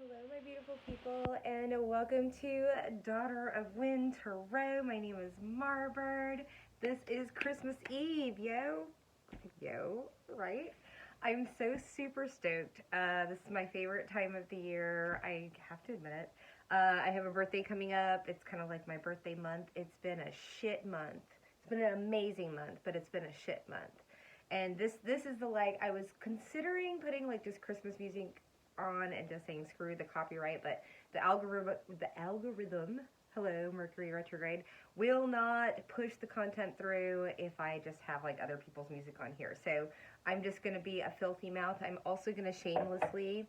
Hello, my beautiful people, and welcome to Daughter of Windtarot. My name is Marbird. This is Christmas Eve, yo, right? I'm so super stoked. This is my favorite time of the year. I have to admit it. I have a birthday coming up. It's kind of like my birthday month. It's been a shit month. It's been an amazing month, but it's been a shit month. And this is the I was considering putting just Christmas music on and just saying screw the copyright, but the algorithm, hello Mercury retrograde, will not push the content through if I just have other people's music on here. So I'm just gonna be a filthy mouth. I'm also gonna shamelessly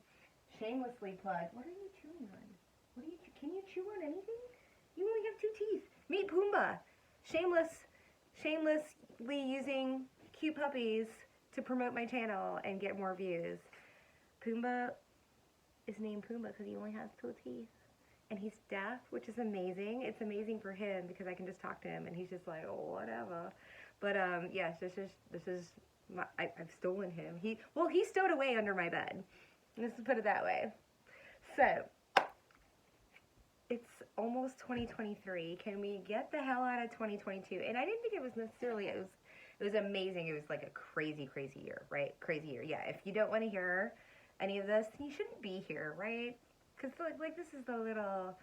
plug. What are you chewing on? Can you chew on anything? You only have 2 teeth. Meet Pumbaa. Shamelessly using cute puppies to promote my channel and get more views. Pumbaa is named Pumbaa because he only has 2 teeth. And he's deaf, which is amazing. It's amazing for him because I can just talk to him and he's just like, oh, whatever. But yes, this is my, I've stolen him. He stowed away under my bed. Let's put it that way. So, it's almost 2023. Can we get the hell out of 2022? And I didn't think it was necessarily, it was amazing. It was like a crazy year, right? Crazy year. Yeah, if you don't want to hear any of this, you shouldn't be here, right? Because this is the little,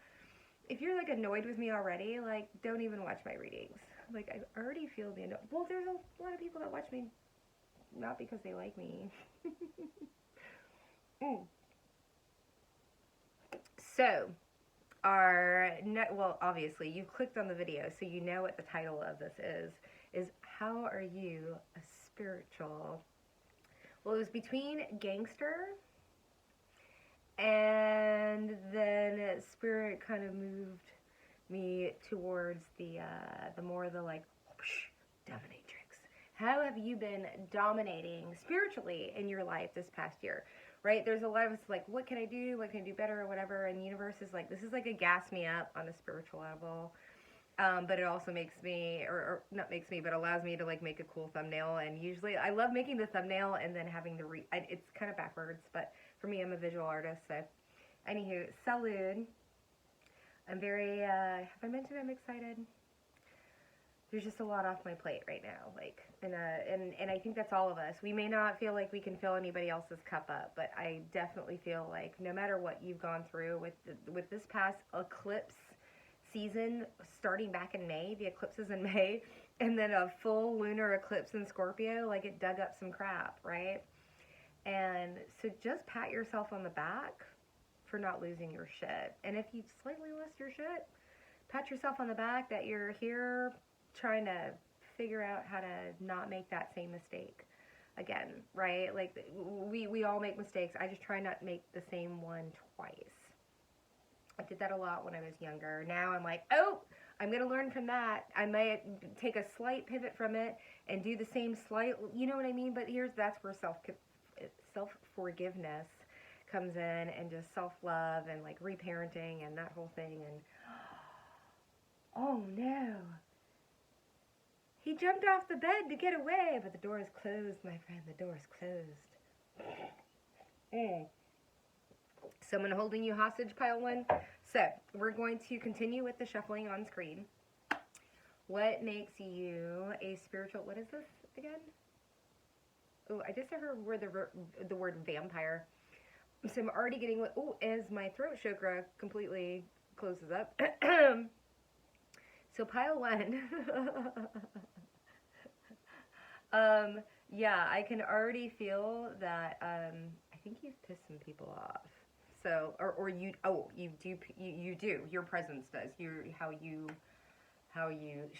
if you're annoyed with me already, don't even watch my readings. I already feel the well, there's a lot of people that watch me not because they like me. So well, obviously you clicked on the video, so you know what the title of this is how are you a spiritual? Well, it was between gangster and then Spirit kind of moved me towards the more the Dominatrix. How have you been dominating spiritually in your life this past year? Right? There's a lot of what can I do? What can I do better or whatever? And the universe is this is a gas me up on a spiritual level. But it also makes me, or not makes me, but allows me to make a cool thumbnail. And usually I love making the thumbnail and then having the it's kind of backwards, but for me, I'm a visual artist. So anywho, salud. I'm very, have I mentioned I'm excited? There's just a lot off my plate right now, and I think that's all of us. We may not feel like we can fill anybody else's cup up, but I definitely feel no matter what you've gone through with this past eclipse season starting back in May, the eclipse is in May, and then a full lunar eclipse in Scorpio, it dug up some crap, right? And so just pat yourself on the back for not losing your shit. And if you've slightly lost your shit, pat yourself on the back that you're here trying to figure out how to not make that same mistake again, right? We all make mistakes. I just try not to make the same one twice. I did that a lot when I was younger. Now I'm oh, I'm going to learn from that. I might take a slight pivot from it and do the same slight, you know what I mean? But that's where self-forgiveness comes in, and just self-love and reparenting and that whole thing. And oh no, he jumped off the bed to get away, but the door is closed, my friend. The door is closed. Someone holding you hostage, pile one. So we're going to continue with the shuffling on screen. What makes you a spiritual, what is this again? Oh, I just heard the word vampire. So I'm already getting, as my throat chakra completely closes up. So pile one. Yeah, I can already feel that, I think you've pissed some people off. So, or you do, your presence does, how you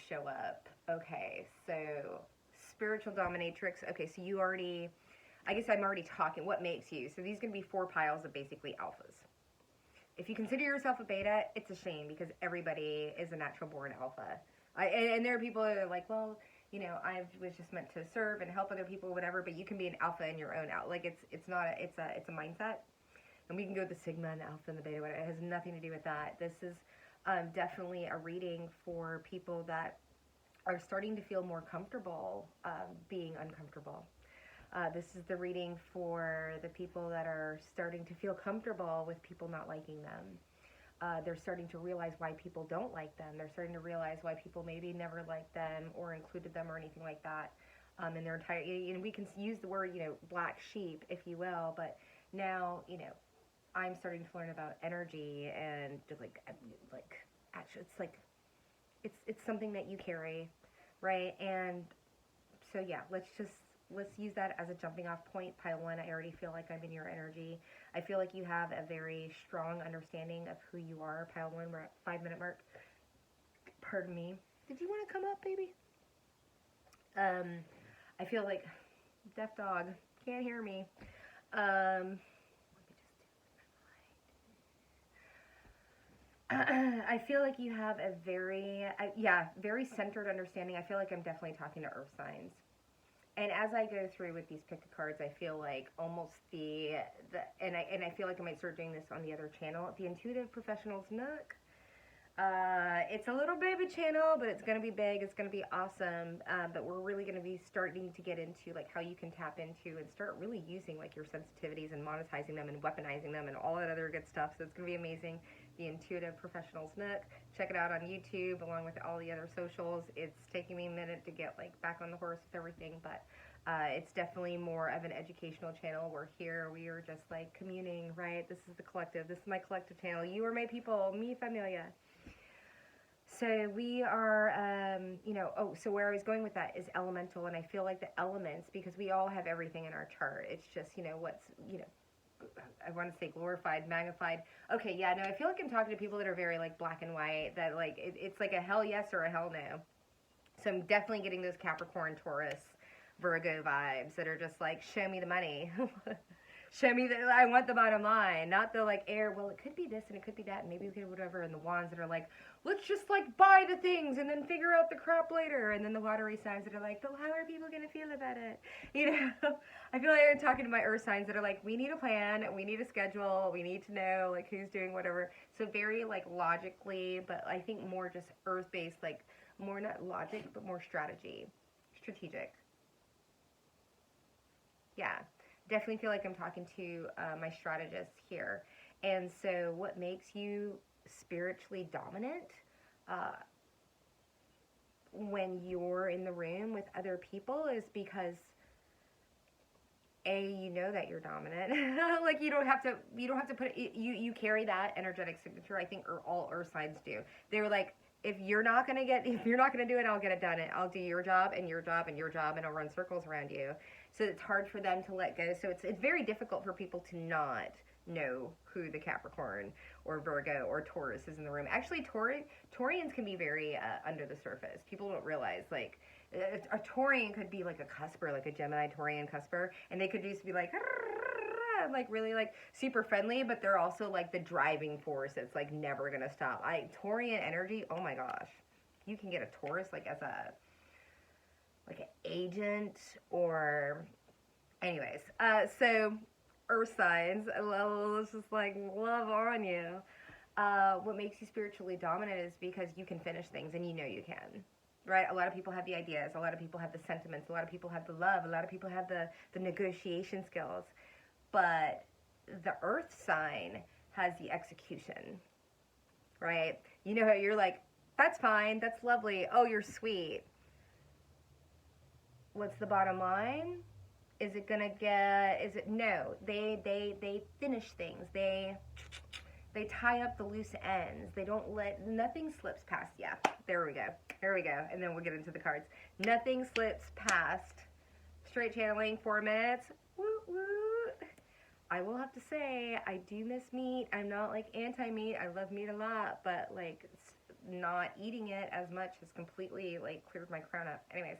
show up. Okay, so spiritual dominatrix. Okay, so you already, I guess I'm already talking, what makes you? So these are going to be 4 piles of basically alphas. If you consider yourself a beta, it's a shame because everybody is a natural born alpha. And there are people that are well, I was just meant to serve and help other people, whatever, but you can be an alpha in your own out. It's a mindset. And we can go with the sigma and the alpha and the beta, whatever. It has nothing to do with that. This is definitely a reading for people that are starting to feel more comfortable being uncomfortable. This is the reading for the people that are starting to feel comfortable with people not liking them. They're starting to realize why people don't like them. They're starting to realize why people maybe never liked them or included them or anything like that. In their entire, and we can use the word, black sheep, if you will, but now, I'm starting to learn about energy and just actually, it's something that you carry, right? And so yeah, let's use that as a jumping off point. Pile 1, I already feel like I'm in your energy. I feel like you have a very strong understanding of who you are. Pile 1, we're at 5-minute mark. Pardon me. Did you want to come up, baby? I feel like deaf dog can't hear me. I feel like you have a very centered understanding. I feel like I'm definitely talking to earth signs. And as I go through with these pick of cards, I feel like almost and I feel like I might start doing this on the other channel, the Intuitive Professionals Nook. It's a little baby channel, but it's going to be big. It's going to be awesome. But we're really going to be starting to get into like how you can tap into and start really using like your sensitivities and monetizing them and weaponizing them and all that other good stuff. So it's going to be amazing. The Intuitive Professionals Nook. Check it out on YouTube along with all the other socials. It's taking me a minute to get like back on the horse with everything, but it's definitely more of an educational channel. We're here. We are just like communing, right? This is the collective. This is my collective channel. You are my people. Me, familia. So we are, so where I was going with that is elemental, and I feel like the elements, because we all have everything in our chart. It's just, I want to say glorified, magnified. Okay, yeah, no, I feel like I'm talking to people that are very, like, black and white, that, like, it's like a hell yes or a hell no. So I'm definitely getting those Capricorn, Taurus, Virgo vibes that are just like, show me the money. Show me that I want the bottom line, not the like air. Well, it could be this and it could be that, and maybe we could whatever. And the wands that are like, let's just like buy the things and then figure out the crap later. And then the watery signs that are like, but how are people gonna feel about it? I feel like I'm talking to my earth signs that are like, we need a plan, we need a schedule, we need to know like who's doing whatever. So very like logically, but I think more just earth based, like more not logic, but more strategic. Yeah. Definitely feel like I'm talking to my strategist here. And so what makes you spiritually dominant when you're in the room with other people is because you know that you're dominant. Like you don't have to put it, you carry that energetic signature. I think all earth signs do. They're like, if you're not gonna do it, I'll get it done. I'll do your job and your job and your job, and I'll run circles around you. So it's hard for them to let go. So it's very difficult for people to not know who the Capricorn or Virgo or Taurus is in the room. Actually, Taurians can be very under the surface. People don't realize, like, a Taurian could be like a cusper, like a Gemini Taurian cusper, and they could just be like really like super friendly, but they're also like the driving force that's like never gonna stop. Taurian energy, oh my gosh. You can get a Taurus like as a like an agent or anyways. So earth signs, let's just like love on you. What makes you spiritually dominant is because you can finish things and you know you can. Right? A lot of people have the ideas, a lot of people have the sentiments, a lot of people have the love, a lot of people have the negotiation skills. But the earth sign has the execution, right? You know how you're like, that's fine, that's lovely, oh, you're sweet. What's the bottom line? No, they finish things. They tie up the loose ends. They don't let, nothing slips past, yeah, there we go, and then we'll get into the cards. Nothing slips past, straight channeling, 4 minutes, woo woo. I will have to say, I do miss meat. I'm not like anti-meat. I love meat a lot, but like not eating it as much has completely like cleared my crown up. Anyways,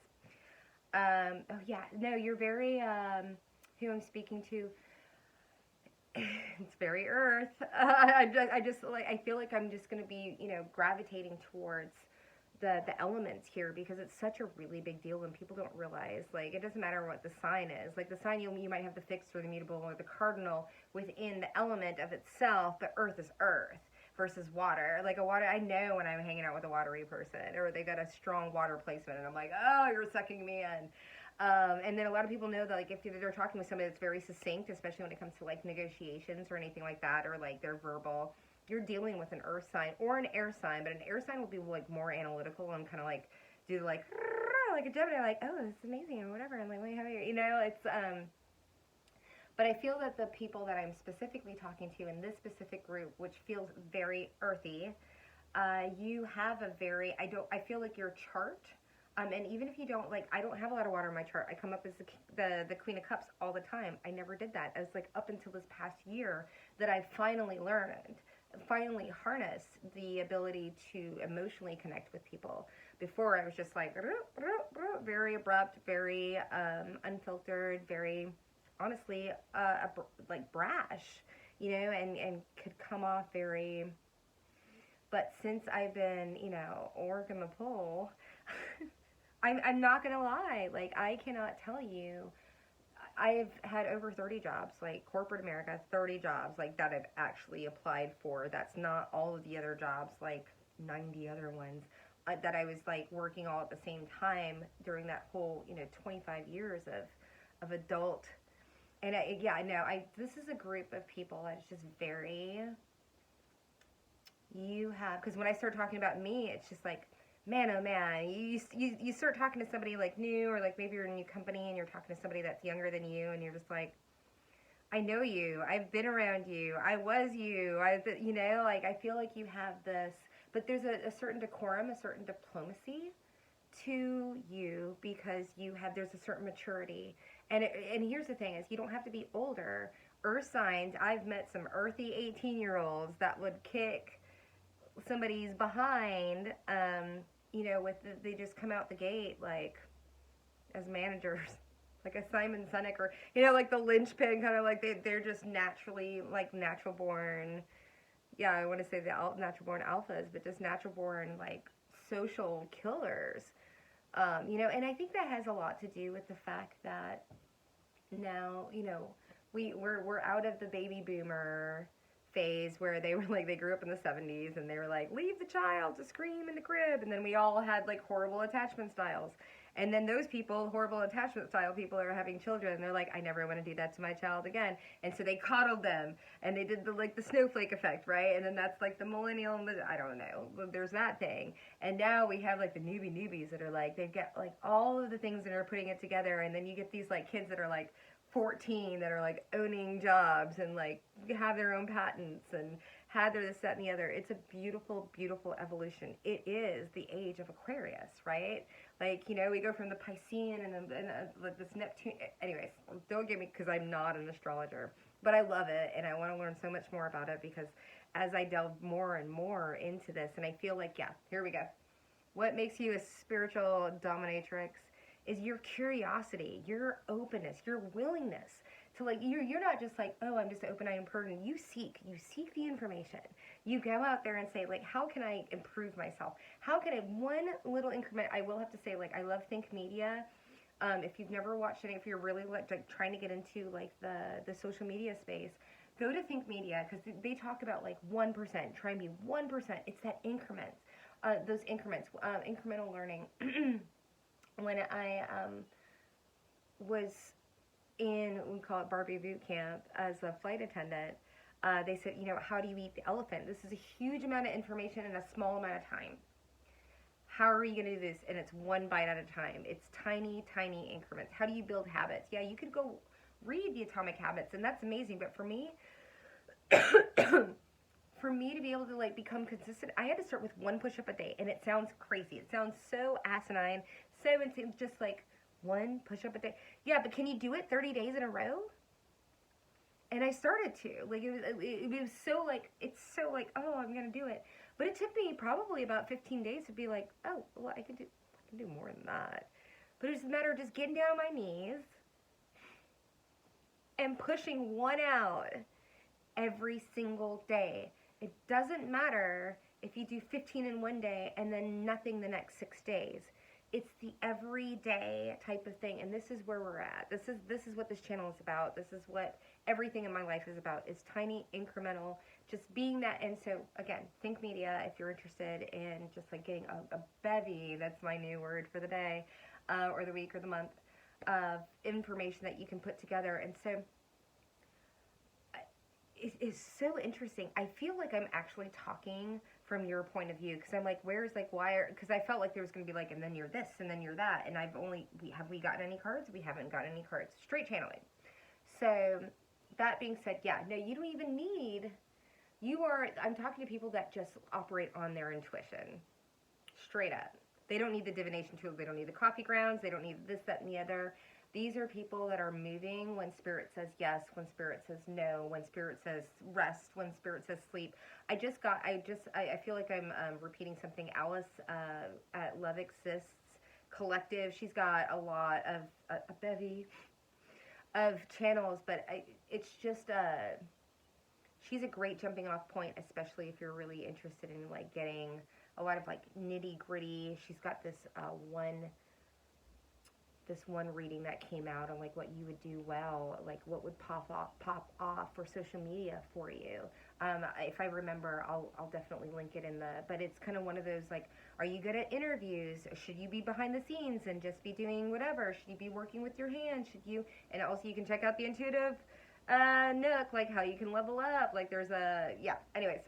oh yeah, no, you're very who I'm speaking to. It's very earth. I just like I feel like I'm just gonna be gravitating towards the elements here because it's such a really big deal and people don't realize, like, it doesn't matter what the sign is. Like the sign, you might have the fixed or the mutable or the cardinal within the element of itself, but earth is earth versus water. Like a water, I know when I'm hanging out with a watery person or they got a strong water placement and I'm like, oh, you're sucking me in. And then a lot of people know that, like, if they're talking with somebody that's very succinct, especially when it comes to, like, negotiations or anything like that, or, like, they're verbal, you're dealing with an earth sign or an air sign, but an air sign will be, like, more analytical and kind of, like, do, like a Gemini, like, oh, this is amazing, or whatever. I'm like, wait, how are you? You know, it's, but I feel that the people that I'm specifically talking to in this specific group, which feels very earthy, you have a very, I feel like your chart, and even if you don't, like, I don't have a lot of water in my chart. I come up as the Queen of Cups all the time. I never did that. It was, like, up until this past year that I finally harnessed the ability to emotionally connect with people. Before, I was just, like, very abrupt, very unfiltered, very, honestly, like, brash, you know, and could come off very... But since I've been, you know, working the pole, I'm not going to lie. Like, I cannot tell you, I've had over 30 jobs, like corporate America, 30 jobs, like, that I've actually applied for. That's not all of the other jobs, like 90 other ones, that I was, like, working all at the same time during that whole, you know, 25 years of adult. And this is a group of people that's just very... You have, because when I start talking about me, it's just like, man, oh man, you start talking to somebody, like, new, or, like, maybe you're in a new company and you're talking to somebody that's younger than you, and you're just like, I know you, I've been around you, I was you, you know, like, I feel like you have this, but there's a certain decorum, a certain diplomacy to you, because there's a certain maturity, and here's the thing, is you don't have to be older. Earth signs, I've met some earthy 18-year-olds that would kick somebody's behind, you know, they just come out the gate, like, as managers, like a Simon Sinek, or, you know, like the linchpin, kind of like they're just naturally, like, natural born, yeah, I want to say the natural born alphas, but just natural born, like, social killers, you know, and I think that has a lot to do with the fact that now, you know, we're out of the baby boomer phase where they were like, they grew up in the 70s and they were like, leave the child to scream in the crib, and then we all had, like, horrible attachment styles, and then those people, horrible attachment style people, are having children and they're like, I never want to do that to my child again, and so they coddled them and they did the snowflake effect, right? And then that's like the millennial, I don't know, there's that thing, and now we have, like, the newbies that are like, they've got, like, all of the things that are putting it together, and then you get these, like, kids that are like 14 that are, like, owning jobs and, like, have their own patents and have their this, that, and the other. It's a beautiful, beautiful evolution. It is the age of Aquarius, right? Like, you know, we go from the Piscean and like this Neptune. Anyways, don't get me, because I'm not an astrologer, but I love it and I want to learn so much more about it, because as I delve more and more into this, and I feel like, yeah, here we go. What makes you a spiritual dominatrix is your curiosity, your openness, your willingness to, like, you're not just like, oh, I'm just an open-eyed person. You seek the information. You go out there and say, like, how can I improve myself? How can I, one little increment, I will have to say, like, I love Think Media. If you've never watched any, if you're really, like trying to get into, like, the social media space, go to Think Media, because they talk about, like, 1%, try and be 1%. It's that increment, those increments, incremental learning. When I was in, we call it Barbie Boot Camp, as a flight attendant, they said, you know, how do you eat the elephant? This is a huge amount of information in a small amount of time. How are you going to do this? And it's one bite at a time. It's tiny, tiny increments. How do you build habits? Yeah, you could go read the Atomic Habits, and that's amazing. But for me, for me to be able to, like, become consistent, I had to start with 1 push-up a day. And it sounds crazy. It sounds so asinine. So insane, just like 1 push-up a day. Yeah, but can you do it 30 days in a row? And I started to. Like, it was so, like, it's so, like, oh, I'm going to do it. But it took me probably about 15 days to be like, oh, well, I can do more than that. But it was a matter of just getting down on my knees and pushing one out every single day. It doesn't matter if you do 15 in one day and then nothing the next 6 days. It's the everyday type of thing, and this is where we're at. This is what this channel is about. This is what everything in my life is about. It's tiny, incremental, just being that. And so, again, Think Media, if you're interested in just, like, getting a bevy, that's my new word for the day, or the week, or the month, of information that you can put together. And so it is so interesting. I feel like I'm actually talking from your point of view, because I'm like, where's like, why are, because I felt like there was going to be like, and then you're this, and then you're that, and have we gotten any cards? We haven't gotten any cards. Straight channeling. So that being said, yeah, no, you don't even need, I'm talking to people that just operate on their intuition. Straight up. They don't need the divination tools. They don't need the coffee grounds. They don't need this, that, and the other. These are people that are moving when Spirit says yes, when Spirit says no, when Spirit says rest, when Spirit says sleep. I feel like I'm repeating something. Alice at Love Exists Collective, she's got a lot of, a bevy of channels, but it's just, she's a great jumping off point, especially if you're really interested in like getting a lot of like nitty gritty. She's got this one reading that came out on like what you would do well, like what would pop off for social media for you. If I remember, I'll definitely link it but it's kind of one of those like, are you good at interviews? Should you be behind the scenes and just be doing whatever? Should you be working with your hands? And also you can check out the intuitive Nook, like how you can level up. Like there's anyways.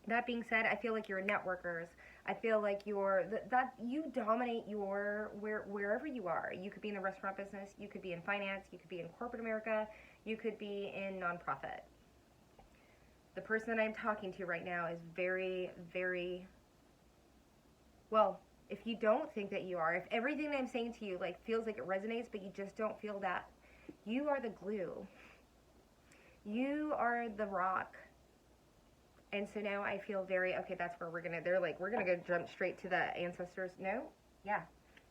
That being said, I feel like you're networkers. I feel like that you dominate wherever you are. You could be in the restaurant business, you could be in finance, you could be in corporate America, you could be in nonprofit. The person that I'm talking to right now is very, very, well, if you don't think that you are, if everything that I'm saying to you like feels like it resonates, but you just don't feel that, you are the glue. You are the rock. And so now I feel very, okay, that's where we're going to go jump straight to the ancestors. No? Yeah.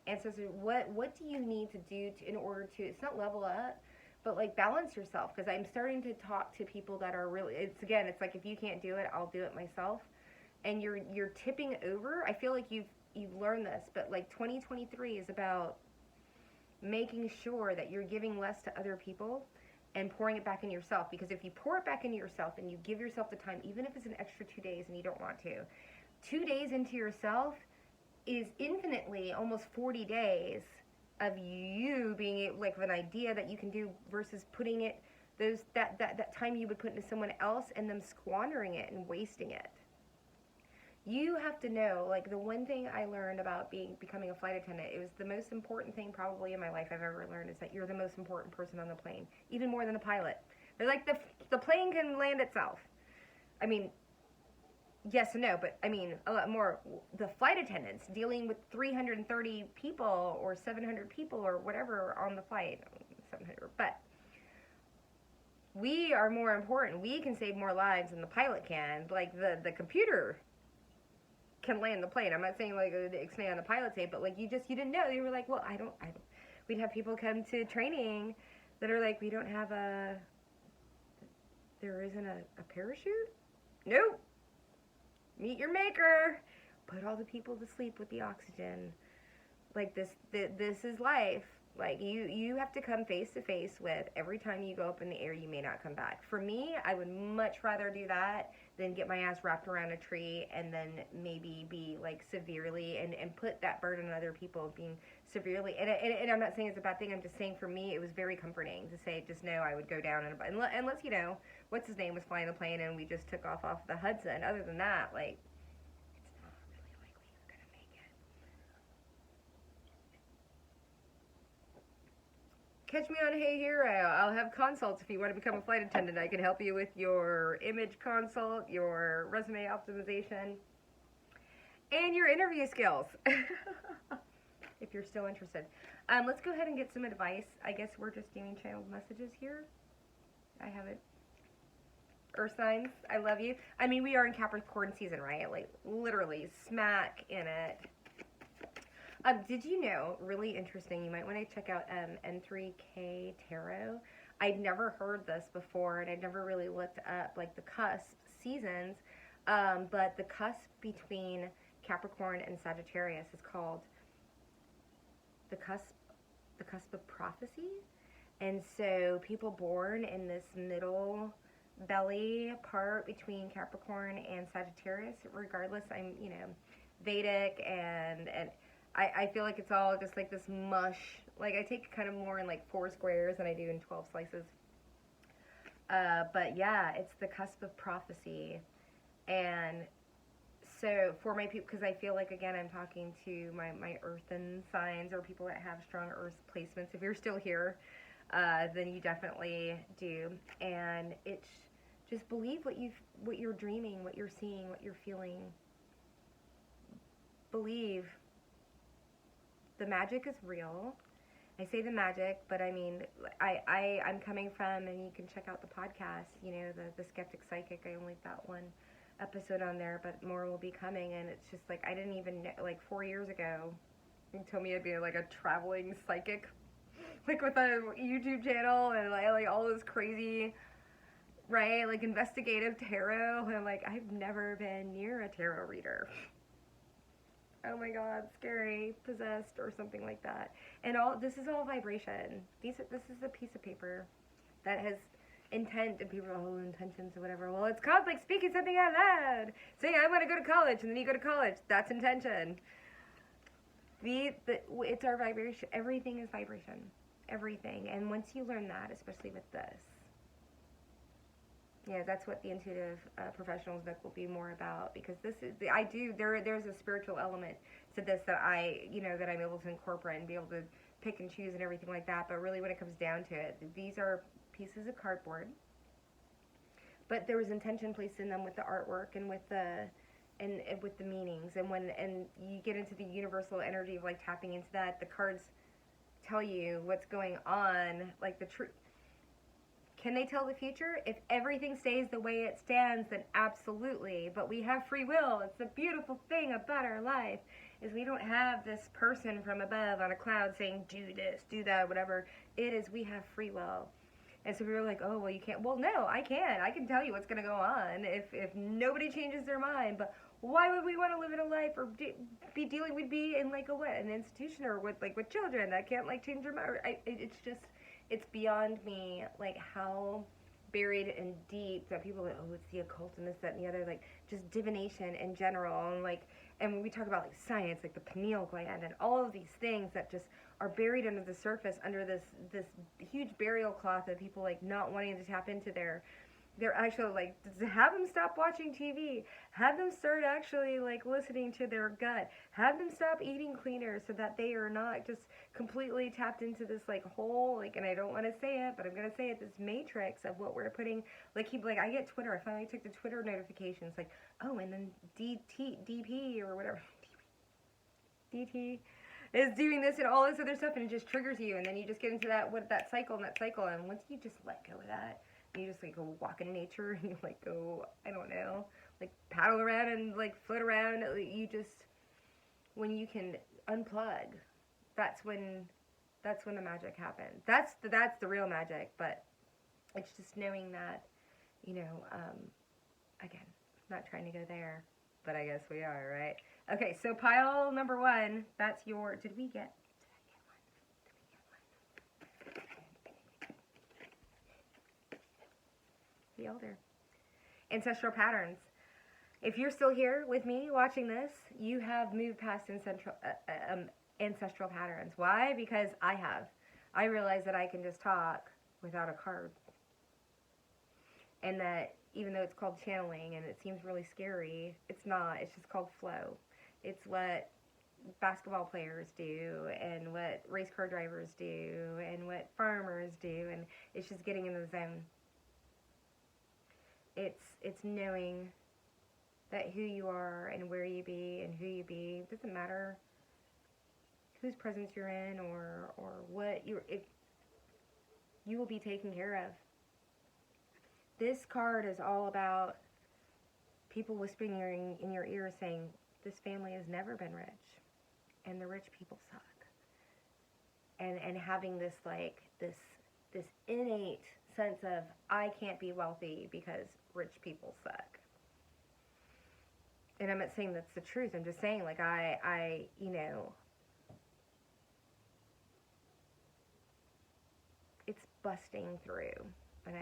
Ancestors, what do you need to do in order to, it's not level up, but like balance yourself? Because I'm starting to talk to people that are really, it's like if you can't do it, I'll do it myself. And you're tipping over. I feel like you've learned this, but like 2023 is about making sure that you're giving less to other people and pouring it back into yourself. Because if you pour it back into yourself and you give yourself the time, even if it's an extra 2 days and you don't want to, 2 days into yourself is infinitely almost 40 days of you being like an idea that you can do versus putting it, that time you would put into someone else and them squandering it and wasting it. You have to know, like the one thing I learned about becoming a flight attendant, it was the most important thing probably in my life I've ever learned, is that you're the most important person on the plane, even more than the pilot. They're like, the plane can land itself. I mean, yes and no, but I mean, a lot more, the flight attendants dealing with 330 people or 700 people or whatever on the flight, 700, but we are more important. We can save more lives than the pilot can. Like the computer can land the plane. I'm not saying like expand on the pilot tape, but like you didn't know. You were like, well, I don't. We'd have people come to training that are like, we don't have there isn't a parachute? Nope. Meet your maker. Put all the people to sleep with the oxygen. Like this is life. Like you have to come face to face with every time you go up in the air, you may not come back. For me, I would much rather do that than get my ass wrapped around a tree and then maybe be like severely and put that burden on other people being severely. And I'm not saying it's a bad thing. I'm just saying for me, it was very comforting to say, just know I would go down unless, you know, what's his name was flying the plane and we just took off the Hudson. Other than that, like, it's not really likely you're going to make it. Catch me on Hey Hero. I'll have consults if you want to become a flight attendant. I can help you with your image consult, your resume optimization, and your interview skills. If you're still interested. Let's go ahead and get some advice. I guess we're just doing channeled messages here. I have it. Earth signs, I love you. I mean, we are in Capricorn season, right? Like, literally smack in it. Did you know, really interesting, you might want to check out N3K Tarot. I'd never heard this before, and I'd never really looked up, like, the cusp seasons, but the cusp between Capricorn and Sagittarius is called the cusp of prophecy. And so people born in this middle belly part between Capricorn and Sagittarius, regardless, I'm, you know, Vedic and I feel like it's all just like this mush Like, I take kind of more in, like, 4 squares than I do in 12 slices. But yeah, it's the cusp of prophecy. And so for my people, because I feel like, again, I'm talking to my earthen signs or people that have strong earth placements. If you're still here, then you definitely do. And it's just believe what you're dreaming, what you're seeing, what you're feeling. Believe the magic is real. I say the magic, but I mean, I'm coming from, and you can check out the podcast, you know, the Skeptic Psychic. I only got 1 episode on there, but more will be coming. And it's just like, I didn't even know, like 4 years ago, you told me I'd be like a traveling psychic, like with a YouTube channel and like all this crazy, right, like investigative tarot. And I'm like, I've never been near a tarot reader. Oh my God, scary, possessed, or something like that. And this is all vibration. This is a piece of paper that has intent, and people are, oh, intentions or whatever. Well, it's called like speaking something out loud. Saying I want to go to college, and then you go to college. That's intention. It's our vibration. Everything is vibration. Everything. And once you learn that, especially with this, yeah, that's what the intuitive professionals book will be more about, because this is there's a spiritual element to this that that I'm able to incorporate and be able to pick and choose and everything like that. But really, when it comes down to it, these are pieces of cardboard, but there was intention placed in them with the artwork and with the with the meanings. And when you get into the universal energy of like tapping into that, the cards tell you what's going on, like the truth. Can they tell the future? If everything stays the way it stands, then absolutely. But we have free will. It's the beautiful thing about our life, is we don't have this person from above on a cloud saying, do this, do that, whatever. It is, we have free will. And so we were like, oh, well, you can't. Well, no, I can. I can tell you what's going to go on if nobody changes their mind. But why would we want to live in a life or be in like an institution or with children that can't like change their mind? It's beyond me, like, how buried and deep that people are like, oh, it's the occult and this, that, and the other, like, just divination in general. And when we talk about, like, science, like the pineal gland and all of these things that just are buried under the surface, under this huge burial cloth of people, like, not wanting to tap into their actual, like, have them stop watching TV, have them start actually, like, listening to their gut, have them stop eating cleaner so that they are not just completely tapped into this, like, whole, like, and I don't want to say it, but I'm going to say it, this matrix of what we're putting, like, I get Twitter, I finally took the Twitter notifications, like, oh, and then DP, or whatever, DT, is doing this and all this other stuff, and it just triggers you, and then you just get into that cycle, and once you just let go of that, you just like go walk in nature, and you like go, I don't know, like paddle around and like float around. You just, when you can unplug, that's when the magic happens. That's the real magic. But it's just knowing that, again, not trying to go there, but I guess we are, right? Okay, so pile number 1, that's your, did we get one? The elder. Ancestral patterns. If you're still here with me watching this, you have moved past ancestral patterns. Why? Because I have. I realize that I can just talk without a card. And that even though it's called channeling and it seems really scary, it's not. It's just called flow. It's what basketball players do and what race car drivers do and what farmers do. And it's just getting in the zone. It's knowing that who you are and where you be and who you be. It doesn't matter whose presence you're in or what you will be taken care of. This card is all about people whispering in your ear saying, this family has never been rich and the rich people suck. And having this this innate sense of, I can't be wealthy because rich people suck. And I'm not saying that's the truth. I'm just saying, like, it's busting through. And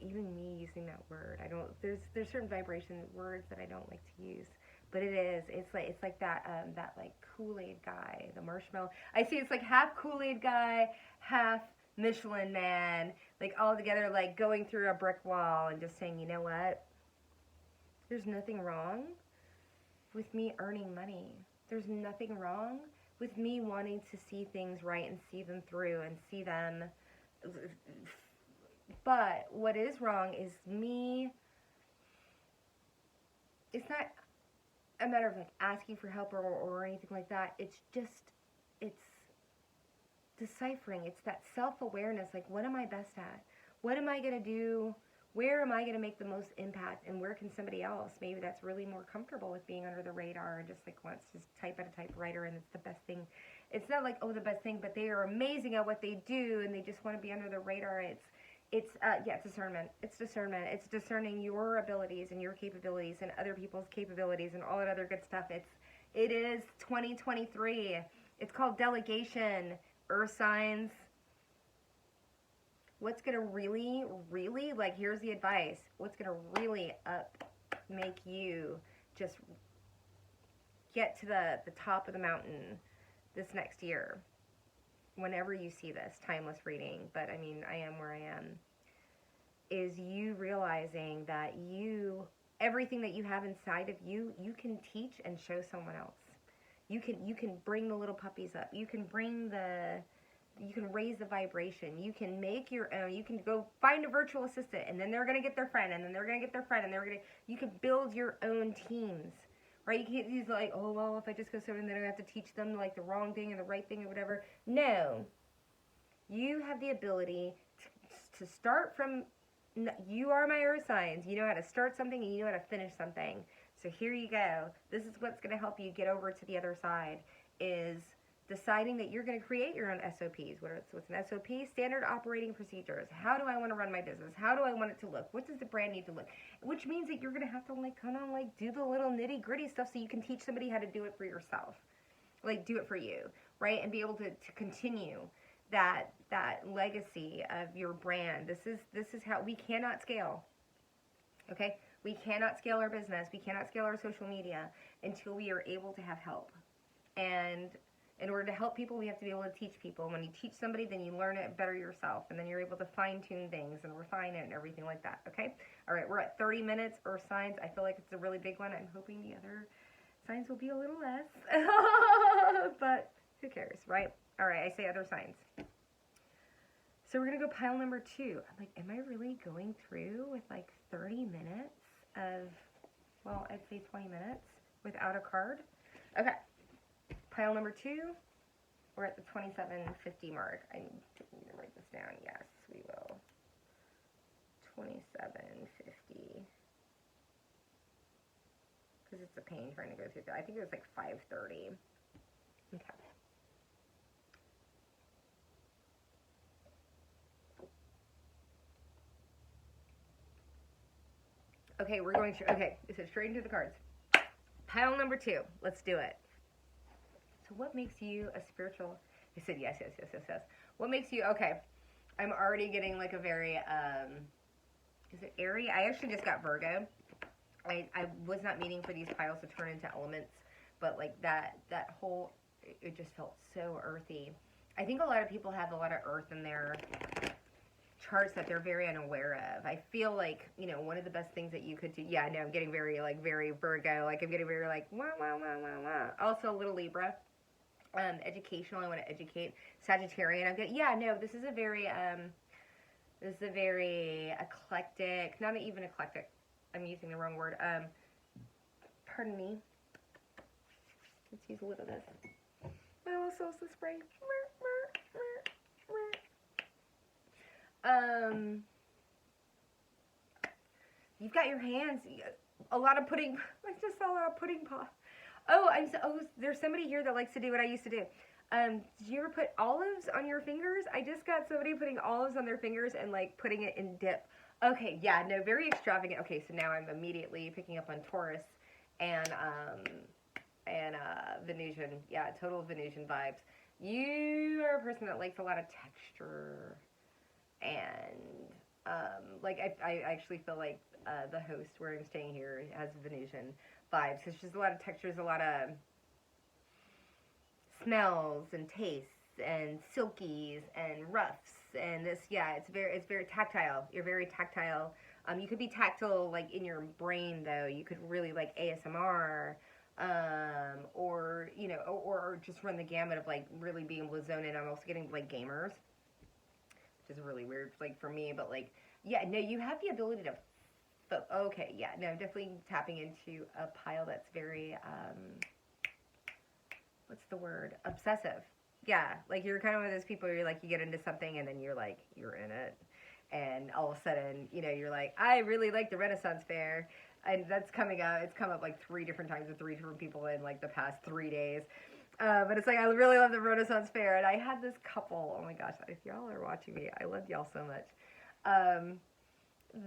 even me using that word, there's certain vibration words that I don't like to use. But it is. It's like that that like Kool-Aid guy, the marshmallow. I see it's like half Kool-Aid guy, half Michelin man, like all together, like going through a brick wall and just saying, you know what? There's nothing wrong with me earning money. There's nothing wrong with me wanting to see things right and see them through and see them. But what is wrong is me. It's not a matter of like asking for help or anything like that. It's just, it's deciphering. It's that self-awareness. Like, what am I best at? What am I going to do? Where am I going to make the most impact? And where can somebody else, maybe that's really more comfortable with being under the radar and just like wants to just type at a typewriter and it's the best thing. It's not like, oh, the best thing, but they are amazing at what they do and they just want to be under the radar. It's discernment. It's discernment. It's discerning your abilities and your capabilities and other people's capabilities and all that other good stuff. It is 2023. It's called delegation. Earth signs. What's going to really, really, like, here's the advice. What's going to really make you just get to the top of the mountain this next year, whenever you see this timeless reading, but I mean, I am where I am, is you realizing that everything that you have inside of you, you can teach and show someone else. You can bring the little puppies up. You can raise the vibration. You can make your own. You can go find a virtual assistant, and then they're going to get their friend, and then they're going to get their friend, and you can build your own teams, right? You can't use like, oh, well, if I just go somewhere and then I have to teach them like the wrong thing or the right thing or whatever. No. You have the ability to start from, you are my earth signs. You know how to start something and you know how to finish something. So here you go. This is what's going to help you get over to the other side, is deciding that you're going to create your own SOPs. What's an SOP? Standard operating procedures. How do I want to run my business? How do I want it to look? What does the brand need to look? Which means that you're going to have to like kind of like do the little nitty gritty stuff so you can teach somebody how to do it for yourself. Like do it for you, right? And be able to continue that legacy of your brand. This is how we cannot scale. Okay? We cannot scale our business. We cannot scale our social media until we are able to have help. And in order to help people, we have to be able to teach people. When you teach somebody, then you learn it better yourself, and then you're able to fine-tune things and refine it and everything like that, okay? All right, we're at 30 minutes, Earth signs. I feel like it's a really big one. I'm hoping the other signs will be a little less, but who cares, right? All right, I say other signs. So we're going to go pile number 2. I'm like, am I really going through with like 30 minutes of, well, I'd say 20 minutes without a card? Okay. Pile number 2, we're at the 2750 mark. I need to write this down. Yes, we will. 2750. Because it's a pain trying to go through that. I think it was like 530. Okay. Okay, we're going to, okay, this is straight into the cards. Pile number 2. Let's do it. So what makes you a spiritual? I said yes. What makes you, okay, I'm already getting like a very, is it Aries? I actually just got Virgo. I was not meaning for these piles to turn into elements, but like that whole, it just felt so earthy. I think a lot of people have a lot of earth in their charts that they're very unaware of. I feel like, you know, one of the best things that you could do, yeah, no, I'm getting very, like, very Virgo, like, I'm getting very, like, wah, wah, wah, wah, wah. Also a little Libra. Educational, I want to educate. Sagittarian, I'm getting, yeah, no, this is a very eclectic, not even eclectic, I'm using the wrong word, pardon me. Let's use a little of this. My little salsa spray. You've got your hands, a lot of pudding, I just saw a lot of pudding pop. Oh, there's somebody here that likes to do what I used to do. Did you ever put olives on your fingers? I just got somebody putting olives on their fingers and like putting it in dip. Okay, yeah, no, very extravagant. Okay, so now I'm immediately picking up on Taurus and Venusian. Yeah, total Venusian vibes. You are a person that likes a lot of texture and like I actually feel like the host where I'm staying here has Venusian vibes. It's just a lot of textures, a lot of smells and tastes and silkies and roughs and this. Yeah, it's very tactile. You're very tactile. You could be tactile like in your brain though. You could really like ASMR, or you know, or just run the gamut of like really being able to zone in. I'm also getting like gamers, which is really weird like for me, but like yeah, no, you have the ability to. Okay, yeah, no, definitely tapping into a pile that's very what's the word? Obsessive. Yeah, like you're kind of one of those people where you're like, you get into something and then you're like, you're in it. And all of a sudden, you know, you're like, I really like the Renaissance Fair. And that's coming up. It's come up like 3 different times with 3 different people in like the past 3 days. But it's like, I really love the Renaissance Fair. And I had this couple, oh my gosh, if y'all are watching me, I love y'all so much.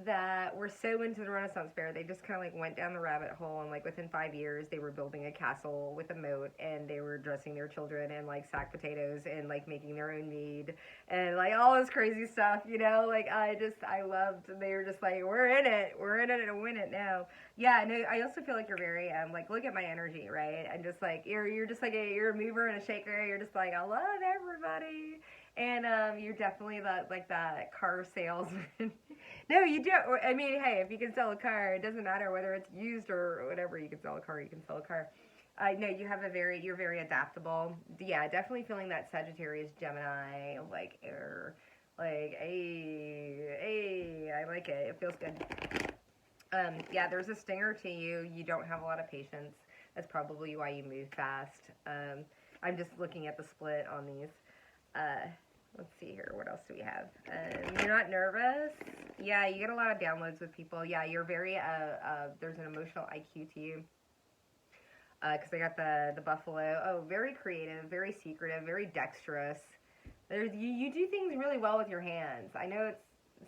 That were so into the Renaissance Fair, they just kind of like went down the rabbit hole, and like within 5 years they were building a castle with a moat, and they were dressing their children in like sack potatoes and like making their own mead and like all this crazy stuff, you know. Like I loved, they were just like, we're in it to win it now. Yeah, no, I also feel like you're very like, look at my energy, right? And just like you're just like you're a mover and a shaker. You're just like, I love everybody. And you're definitely that car salesman. No, you do. I mean, hey, if you can sell a car, it doesn't matter whether it's used or whatever. You can sell a car. You can sell a car. No, you're very adaptable. Yeah, definitely feeling that Sagittarius, Gemini, like air, like hey, I like it. It feels good. Yeah, there's a stinger to you. You don't have a lot of patience. That's probably why you move fast. I'm just looking at the split on these. Let's see here. What else do we have? You're not nervous. Yeah, you get a lot of downloads with people. Yeah, you're very, there's an emotional IQ to you. Because I got the buffalo. Oh, very creative, very secretive, very dexterous. You do things really well with your hands. I know it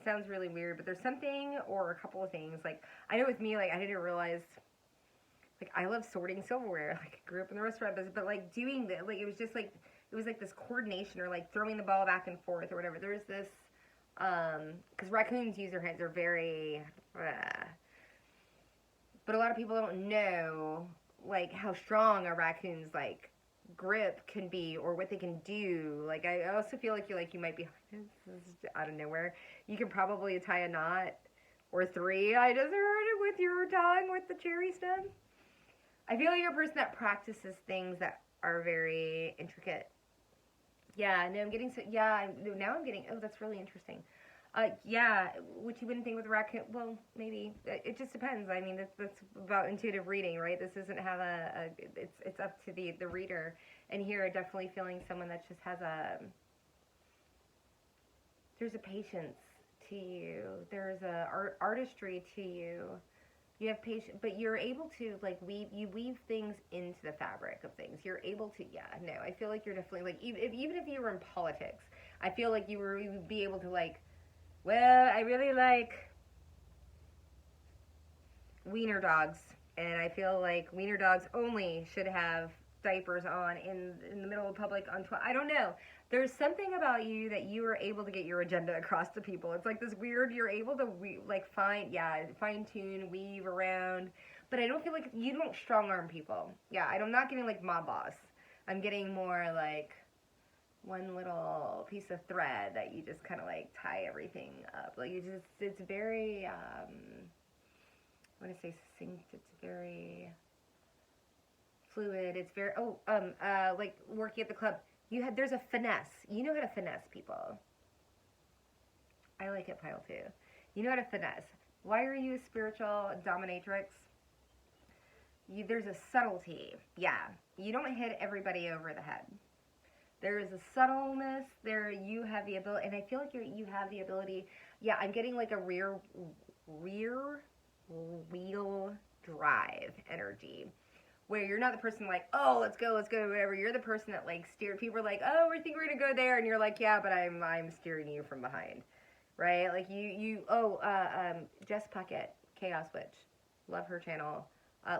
sounds really weird, but there's something or a couple of things. Like, I know with me, like, I didn't realize, like, I love sorting silverware. Like, I grew up in the restaurant business, but, like, doing that, like, it was just, like, it was like this coordination or like throwing the ball back and forth or whatever. There's this, because raccoons use their hands, they're very, but a lot of people don't know like how strong a raccoon's like grip can be or what they can do. Like I also feel like you might be, this is out of nowhere. You can probably tie a knot or 3. I just heard it with your tongue with the cherry stem. I feel like you're a person that practices things that are very intricate. Yeah, no, I'm getting, now I'm getting, oh, that's really interesting. Yeah, which you wouldn't think with a raccoon, well, maybe, it just depends. I mean, that's about intuitive reading, right? This doesn't have it's up to the reader. And here, definitely feeling someone that just has there's a patience to you. There's a artistry to you. You have patience, but you're able to, like, weave things into the fabric of things. You're able to, yeah, no, I feel like you're definitely, like, even if you were in politics, I feel like you would be able to, like, well, I really like wiener dogs, and I feel like wiener dogs only should have diapers on in the middle of public I don't know. There's something about you that you are able to get your agenda across to people. It's like this weird, you're able to fine tune, weave around, but I don't feel like you don't strong arm people. Yeah, I'm not getting like mob boss. I'm getting more like one little piece of thread that you just kind of like tie everything up. Like it's very, I want to say succinct. It's very fluid. It's very, like working at the club. There's a finesse. You know how to finesse people. I like it, pile too. You know how to finesse. Why are you a spiritual dominatrix? There's a subtlety. Yeah. You don't hit everybody over the head. There is a subtleness there. You have the ability, and I feel like you have the ability. Yeah, I'm getting like a rear wheel drive energy. Where you're not the person like, oh, let's go, whatever. You're the person that like steered. People are like, oh, we think we're gonna go there, and you're like, yeah, but I'm steering you from behind, right? Like Jess Puckett, Chaos Witch, love her channel,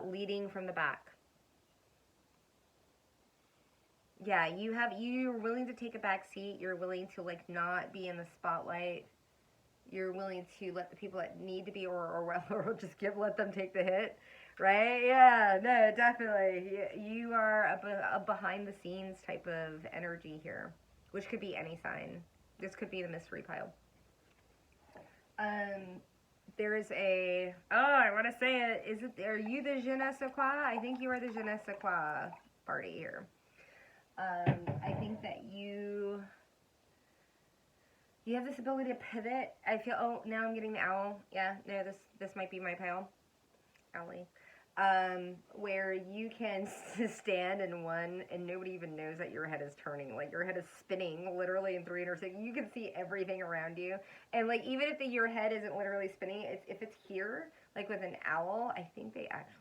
leading from the back. Yeah, you're willing to take a back seat. You're willing to like not be in the spotlight. you're willing to let the people that need to be, or just let them take the hit, right? Yeah, no, definitely. You are a behind the scenes type of energy here, which could be any sign. This could be the mystery pile. There is a, I want to say it, are you the je ne sais quoi? I think you are the je ne sais quoi party here. I think that you have this ability to pivot. I feel, oh, now I'm getting the owl. Yeah, no, this might be my pile. Owlie. Where you can stand in one and nobody even knows that your head is turning. Like, your head is spinning literally in 360. You can see everything around you. And, like, even if your head isn't literally spinning, if it's here, like with an owl, I think they actually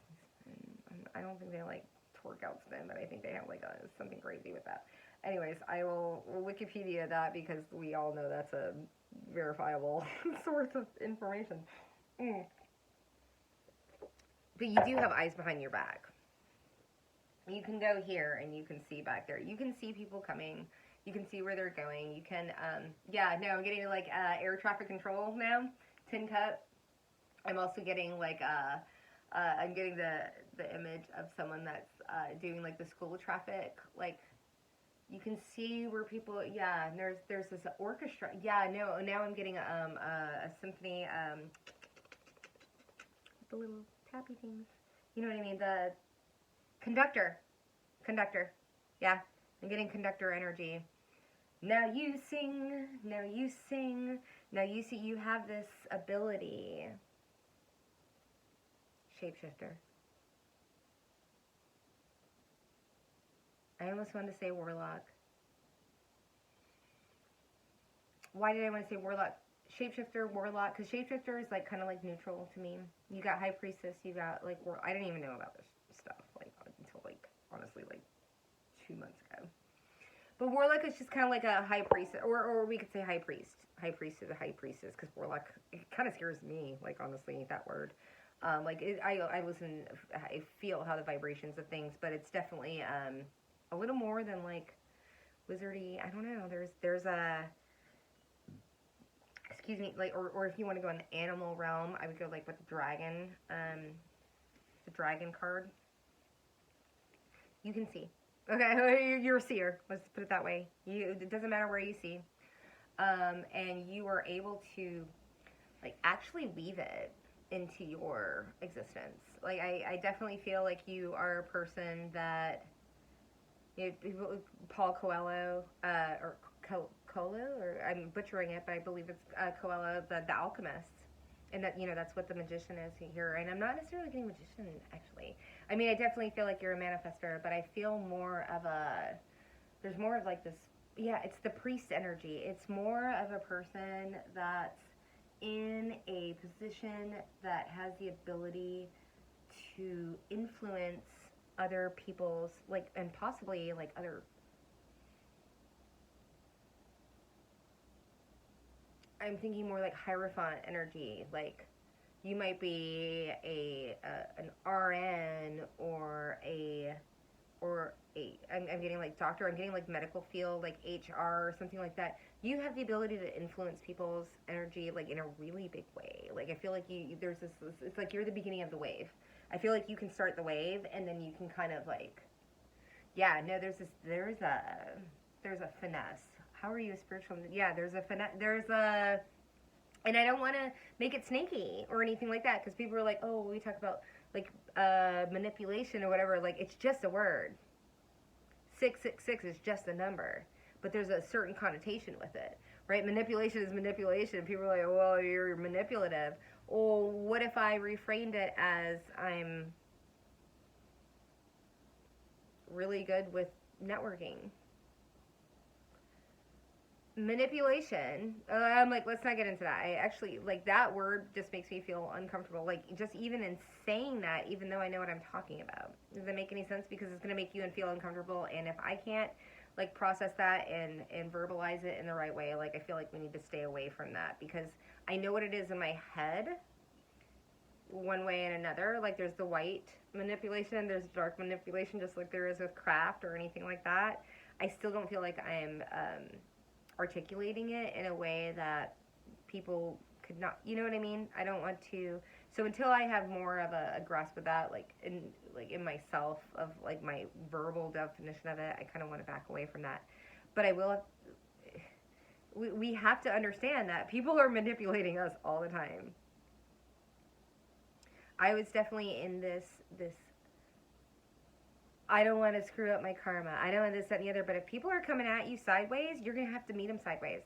spin. I don't think they, like, twerk out spin, but I think they have, like, something crazy with that. Anyways, I will Wikipedia that because we all know that's a verifiable source of information. But you do have eyes behind your back. You can go here and you can see back there. You can see people coming. You can see where they're going. You can, yeah, no, I'm getting like air traffic control now. Tin Cup. I'm also getting like, I'm getting the image of someone that's doing like the school traffic. Like, you can see where people, yeah, and there's this orchestra. Yeah, no, now I'm getting a symphony, the little tappy things. You know what I mean? The conductor. Yeah, I'm getting conductor energy. Now you sing. Now you sing. Now you see you have this ability. Shapeshifter. I almost wanted to say warlock. Why did I want to say warlock? Shapeshifter, warlock, because shapeshifter is like kind of like neutral to me. You got high priestess, you got like I didn't even know about this stuff like until like honestly like 2 months ago. But warlock is just kind of like a high priest, or we could say high priest. High priest is a high priestess, because warlock, it kind of scares me, like honestly, that word. I listen, I feel how the vibrations of things, but it's definitely a little more than like wizardy. I don't know. There's a, excuse me, like, or if you want to go in the animal realm, I would go like with the dragon card. You can see. Okay, you're a seer. Let's put it that way. It doesn't matter where you see, and you are able to like actually weave it into your existence. Like I definitely feel like you are a person that, you know, Paul Coelho, or Coelho, or I'm butchering it, but I believe it's Coelho, the alchemist. And that, you know, that's what the magician is here. And I'm not necessarily getting magician, actually. I mean, I definitely feel like you're a manifester, but I feel more of there's more of like this, yeah, it's the priest energy. It's more of a person that's in a position that has the ability to influence other people's, like, and possibly, like, other, I'm thinking more like Hierophant energy. Like, you might be an RN I'm getting like doctor, I'm getting like medical field, like HR or something like that. You have the ability to influence people's energy like in a really big way. Like, I feel like there's this, it's like you're the beginning of the wave. I feel like you can start the wave and then you can kind of like, yeah, no, there's a finesse. How are you a spiritual? Yeah, there's a finesse. And I don't want to make it snaky or anything like that, because people are like, oh, we talk about like manipulation or whatever. Like, it's just a word. 666 is just a number, but there's a certain connotation with it, right? Manipulation is manipulation. People are like, well, you're manipulative. Or what if I reframed it as I'm really good with networking? Manipulation, I'm like, let's not get into that. I actually, like, that word just makes me feel uncomfortable. Like, just even in saying that, even though I know what I'm talking about. Does that make any sense? Because it's going to make you feel uncomfortable, and if I can't, like, process that and verbalize it in the right way, like, I feel like we need to stay away from that, because I know what it is in my head, one way and another. Like, there's the white manipulation, there's dark manipulation, just like there is with craft or anything like that. I still don't feel like I'm articulating it in a way that people could not, you know what I mean? I don't want to, so until I have more of a grasp of that, like in myself, of like my verbal definition of it, I kind of want to back away from that. But I will, we have to understand that people are manipulating us all the time. I was definitely in this, I don't want to screw up my karma. I don't want this, that, and the other. But if people are coming at you sideways, you're going to have to meet them sideways.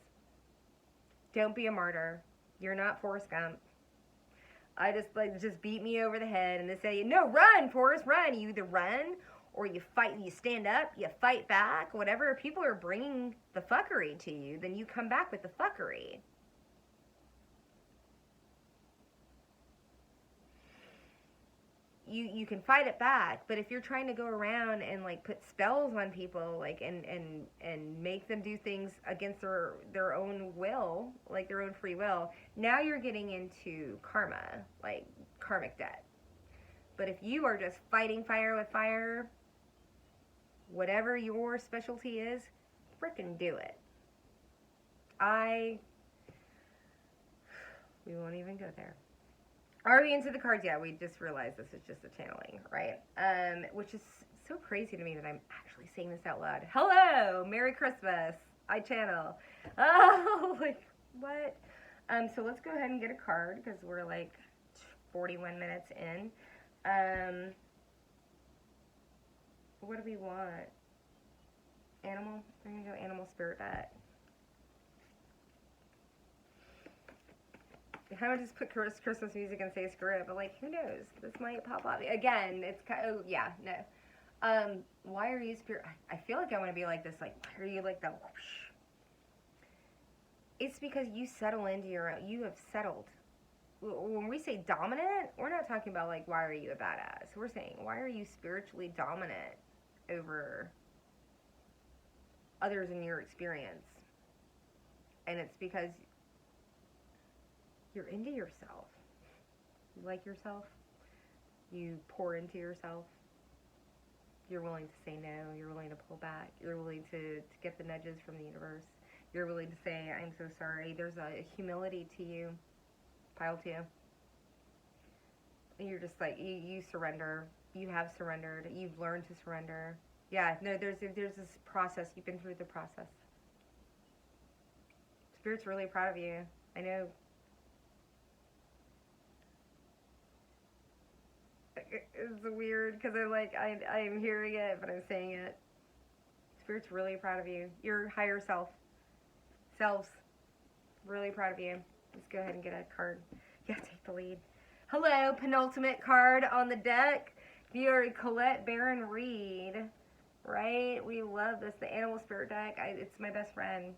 Don't be a martyr. You're not Forrest Gump. I just beat me over the head and they say, no, run, Forrest, run. You either run or you fight, you stand up, you fight back, whatever. If people are bringing the fuckery to you, then you come back with the fuckery. You can fight it back, but if you're trying to go around and like put spells on people, like and make them do things against their own will, like their own free will, now you're getting into karma, like karmic debt. But if you are just fighting fire with fire, whatever your specialty is, frickin' do it. We won't even go there. Are we into the cards? Yeah, we just realized this is just a channeling, right? Which is so crazy to me that I'm actually saying this out loud. Hello, Merry Christmas. I channel. Oh, like, what? So let's go ahead and get a card because we're like 41 minutes in. What do we want? Animal? I'm going to go animal spirit deck. I would just put Christmas music and say screw it, but like, who knows? This might pop up. Again, it's kind of, yeah, no. Why are you spirit? I feel like I want to be like this, like, why are you like that? Whoosh? It's because you settle into your own, you have settled. When we say dominant, we're not talking about like, why are you a badass? We're saying, why are you spiritually dominant over others in your experience? And it's because you're into yourself. You like yourself. You pour into yourself. You're willing to say no. You're willing to pull back. You're willing to get the nudges from the universe. You're willing to say, I'm so sorry. There's a humility to you. Pile 2. And you're just like, you surrender. You have surrendered. You've learned to surrender. Yeah, no, there's this process. You've been through the process. Spirit's really proud of you. I know. It's weird because I'm like, I'm hearing it, but I'm saying it. Spirit's really proud of you. Your higher selves, really proud of you. Let's go ahead and get a card. Yeah, take the lead. Hello, penultimate card on the deck. You're Colette Baron Reed, right? We love this. The animal spirit deck. It's my best friend.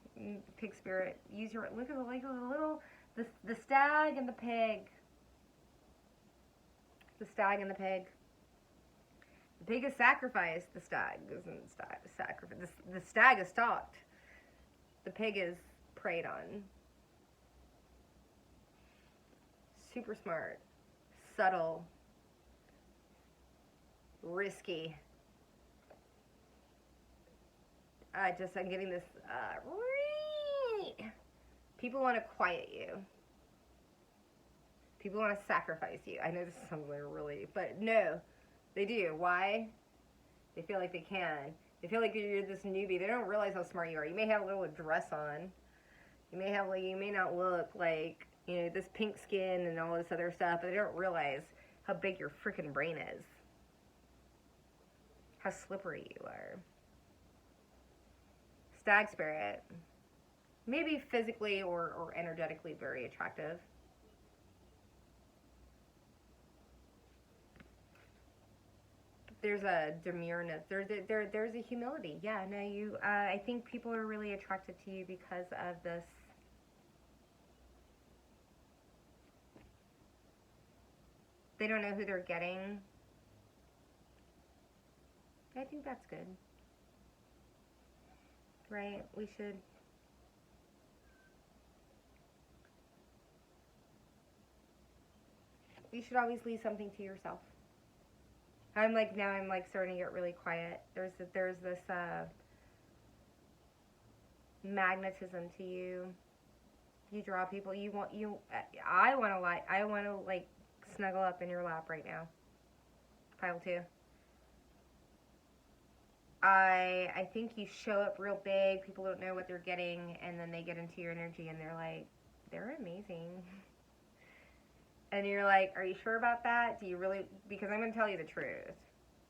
Pig spirit. Use your, look at the little, the stag and the pig. The stag and the pig. The pig is sacrificed. The stag isn't sacrificed. The stag is stalked. The pig is preyed on. Super smart. Subtle. Risky. I'm getting this. People want to quiet you. People want to sacrifice you. I know this sounds like really, but no, they do. Why? They feel like they can. They feel like you're this newbie. They don't realize how smart you are. You may have a little dress on. You may have you may not look like, this pink skin and all this other stuff, but they don't realize how big your freaking brain is. How slippery you are. Stag spirit. Maybe physically or energetically very attractive. There's a demureness. There's a humility. Yeah, no, I think people are really attracted to you because of this. They don't know who they're getting. I think that's good. Right? We should always leave something to yourself. I'm like starting to get really quiet. There's this magnetism to you. You draw people. I want to like snuggle up in your lap right now. Pile 2. I think you show up real big. People don't know what they're getting, and then they get into your energy, and they're like, they're amazing. And you're like, are you sure about that? Do you really? Because I'm going to tell you the truth.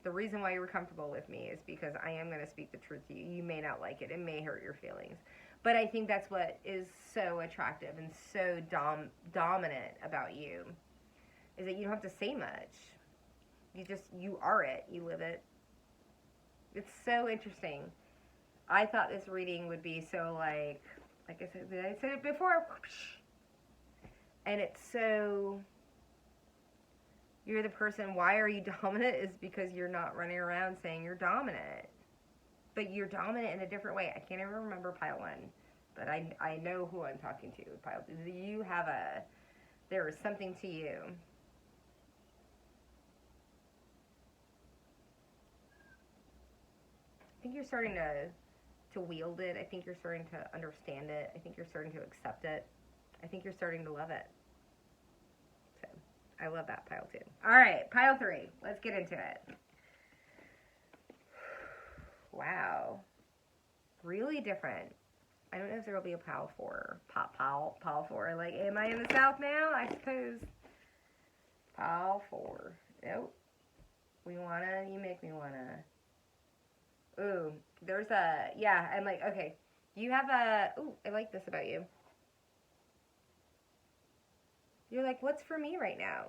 The reason why you're comfortable with me is because I am going to speak the truth to you. You may not like it. It may hurt your feelings. But I think that's what is so attractive and so dominant about you, is that you don't have to say much. You are it. You live it. It's so interesting. I thought this reading would be so like I said, I said it before. And it's so, you're the person, why are you dominant? Is because you're not running around saying you're dominant. But you're dominant in a different way. I can't even remember pile 1. But I know who I'm talking to. Pile 2. You have there is something to you. I think you're starting to wield it. I think you're starting to understand it. I think you're starting to accept it. I think you're starting to love it. So, I love that, pile 2. All right, pile 3. Let's get into it. Wow. Really different. I don't know if there will be a pile 4. Pile 4. Like, am I in the South now? I suppose. Pile 4. Nope. You make me wanna. Ooh, there's yeah, I'm like, okay. You have ooh, I like this about you. You're like, what's for me right now?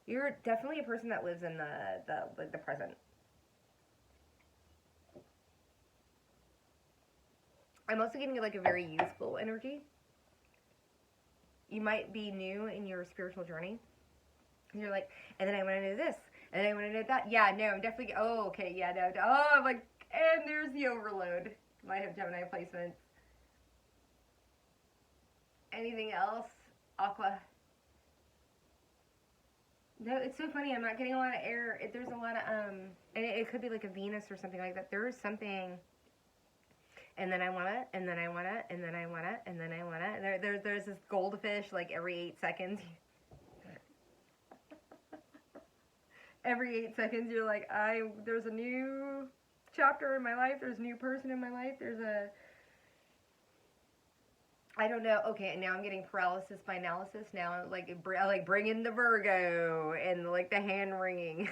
You're definitely a person that lives in the present. I'm also getting like a very youthful energy. You might be new in your spiritual journey. And you're like, and then I want to know this, and then I want to know that. Yeah, no, I'm definitely, oh, okay, yeah, no, oh, I'm like, and there's the overload. Might have Gemini placements. Anything else? Aqua. No, it's so funny. I'm not getting a lot of air. There's a lot of, and it could be like a Venus or something like that. There is something, and then I want it, and then I want it, and then I want it, and then I want it. There's this goldfish like every 8 seconds. Every 8 seconds, you're like, there's a new chapter in my life. There's a new person in my life. I don't know. Okay, and now I'm getting paralysis by analysis. Now I'm like bring in the Virgo and like the hand wringing.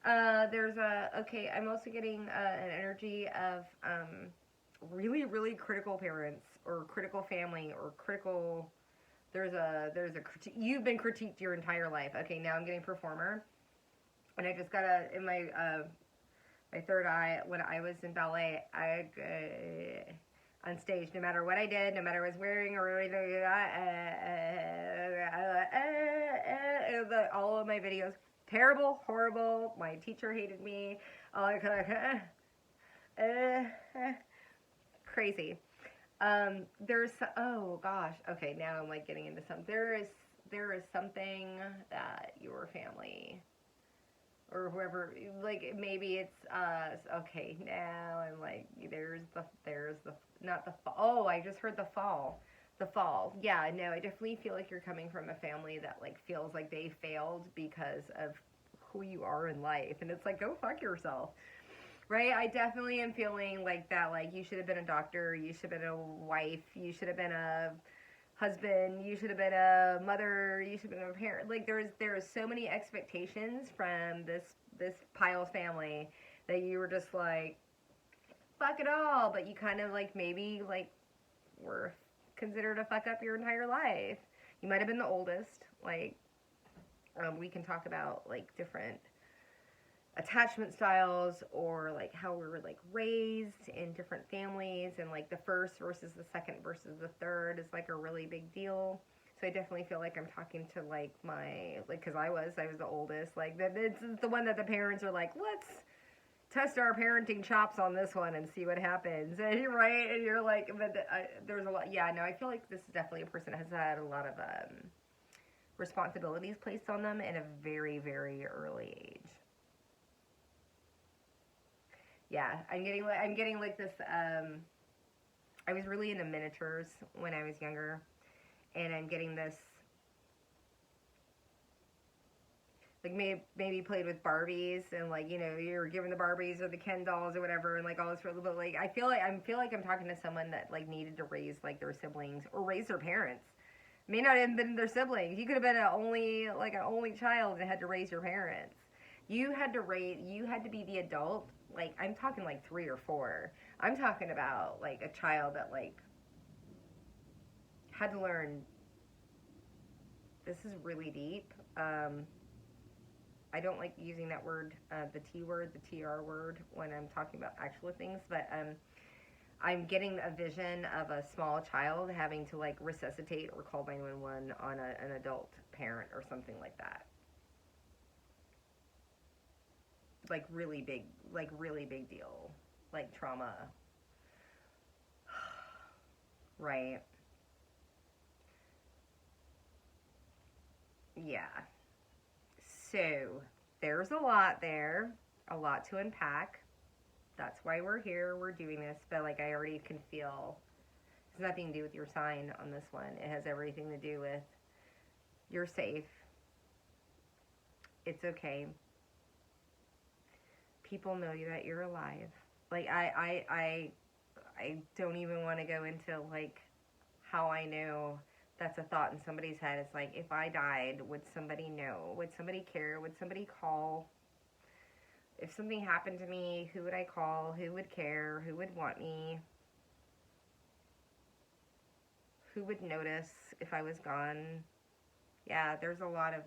Okay, I'm also getting an energy of really, really critical parents or critical family or critical. There's a you've been critiqued your entire life. Okay, now I'm getting performer, and I just got in my third eye when I was in ballet. On stage, no matter what I did, no matter what I was wearing or anything, all of my videos, terrible, horrible. My teacher hated me. All I kind of crazy. There's, oh gosh, okay, now I'm like getting into some. There is something that your family or whoever, like maybe it's okay, now I'm like, there's the not the fall. Oh, I just heard the fall. The fall. Yeah, no, I definitely feel like you're coming from a family that like feels like they failed because of who you are in life, and it's like, go fuck yourself. Right? I definitely am feeling like that, like you should have been a doctor, you should have been a wife, you should have been a husband, you should have been a mother, you should have been a parent. Like there is so many expectations from this Piles family that you were just like, fuck it all, but you kind of like maybe like were considered a fuck up your entire life. You might have been the oldest. Like we can talk about like different attachment styles or like how we were like raised in different families, and like the first versus the second versus the third is like a really big deal. So I definitely feel like I'm talking to like my, like, because I was the oldest, like that it's the one that the parents are like, let's test our parenting chops on this one and see what happens. And you're right, and you're like, but there's a lot. Yeah, no, I feel like this is definitely a person that has had a lot of responsibilities placed on them at a very, very early age. Yeah, I'm getting like this. I was really into miniatures when I was younger, and I'm getting this, like, maybe played with Barbies, and, like, you know, you're giving the Barbies or the Ken dolls or whatever, and, like, all this, but, like, I feel like I'm talking to someone that, like, needed to raise, like, their siblings, or raise their parents. May not have been their siblings. You could have been an only child and had to raise your parents. You had to be the adult. Like, I'm talking like 3 or 4. I'm talking about, like, a child that, like, had to learn, this is really deep. I don't like using that word, the T word, the TR word, when I'm talking about actual things, but I'm getting a vision of a small child having to, like, resuscitate or call 911 on an adult parent or something like that. Like, really big deal. Like, trauma. Right. Yeah. So, there's a lot there. A lot to unpack. That's why we're here. We're doing this. But, like, I already can feel, it has nothing to do with your sign on this one. It has everything to do with, you're safe. It's okay. People know that you're alive. Like, I don't even want to go into, like, how I know that's a thought in somebody's head. It's like, if I died, would somebody know? Would somebody care? Would somebody call? If something happened to me, who would I call? Who would care? Who would want me? Who would notice if I was gone? Yeah, there's a lot of